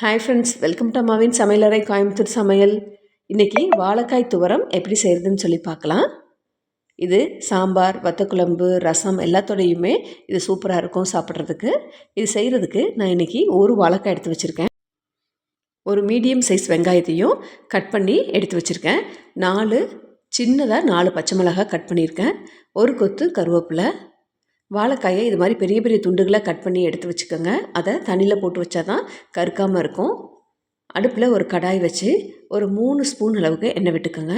Hi friends, welcome to அம்மாவின் சமையலறை கோயம்புத்தூர் சமையல். இன்றைக்கி வாழைக்காய் துவரம் எப்படி செய்கிறதுன்னு சொல்லி பார்க்கலாம். இது சாம்பார், வத்தக்குழம்பு, ரசம் எல்லாத்தோடையுமே இது சூப்பராக இருக்கும் சாப்பிட்றதுக்கு. இது செய்கிறதுக்கு நான் இன்றைக்கி ஒரு வாழைக்காய் எடுத்து வச்சுருக்கேன். ஒரு மீடியம் சைஸ் வெங்காயத்தையும் கட் பண்ணி எடுத்து வச்சுருக்கேன். 4 பச்சை மிளகாய் கட் பண்ணியிருக்கேன். ஒரு கொத்து கருவேப்பிலை. வாழைக்காயை இது மாதிரி பெரிய பெரிய துண்டுகளாக கட் பண்ணி எடுத்து வச்சுக்கோங்க. அதை தண்ணியில் போட்டு வச்சா தான் கருக்காமல் இருக்கும். அடுப்பில் ஒரு கடாய் வச்சு ஒரு 3 ஸ்பூன் அளவுக்கு எண்ணெய் விட்டுக்கோங்க.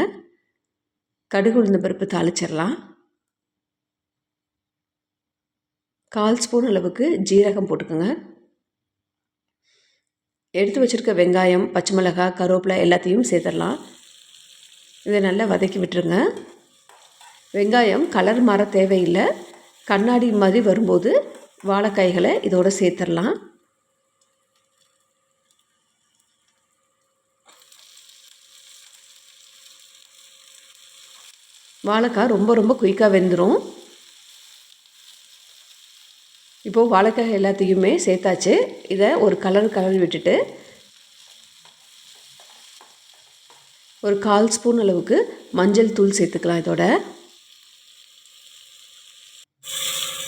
கடுகு உளுந்த பருப்பு தாளிச்சிடலாம். 1/4 ஸ்பூன் அளவுக்கு ஜீரகம் போட்டுக்கோங்க. எடுத்து வச்சுருக்க வெங்காயம், பச்சை மிளகாய், கருவேப்பிலை எல்லாத்தையும் சேர்த்துடலாம். இதை நல்லா வதக்கி விட்டுருங்க. வெங்காயம் கலர் மாற தேவையில்லை. கண்ணாடி மாதிரி வரும்போது வாழைக்காய்களை இதோடு சேர்த்துடலாம். வாழைக்காய் ரொம்ப குயிக்காக வெந்துடும். இப்போது வாழைக்காய் எல்லாத்தையுமே சேர்த்தாச்சு. இதை ஒரு கலரி விட்டுட்டு ஒரு 1/4 ஸ்பூன் அளவுக்கு மஞ்சள் தூள் சேர்த்துக்கலாம். இதோட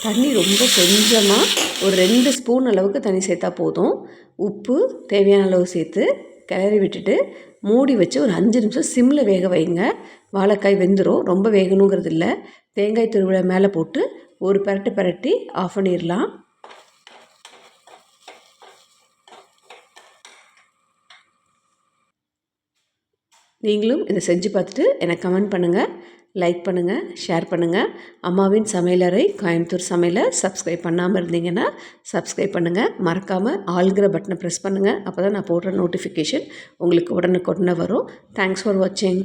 தண்ணி ரொம்ப கொஞ்சமாக ஒரு 2 ஸ்பூன் அளவுக்கு தண்ணி சேர்த்தா போதும். உப்பு தேவையான அளவு சேர்த்து கிளறி விட்டுட்டு மூடி வச்சு ஒரு 5 நிமிஷம் சிம்மில் வேக வைங்க. வாழைக்காய் வெந்துடும். ரொம்ப வேகணுங்கிறது இல்லை. தேங்காய் துருவலை மேலே போட்டு ஒரு பிரட்டி ஆஃப் பண்ணிடலாம். நீங்களும் இதை செஞ்சு பார்த்துட்டு எனக்கு கமெண்ட் பண்ணுங்கள், லைக் பண்ணுங்கள், ஷேர் பண்ணுங்கள். அம்மாவின் சமையலறை கோயம்புத்தூர் சமையலை சப்ஸ்கிரைப் பண்ணாமல் இருந்தீங்கன்னா சப்ஸ்கிரைப் பண்ணுங்கள். மறக்காமல் ஆல்கிற பட்டனை ப்ரெஸ் பண்ணுங்கள். அப்போ தான் நான் போடுற நோட்டிஃபிகேஷன் உங்களுக்கு உடனுக்குடனே வரும். தேங்க்ஸ் ஃபார் வாட்சிங்.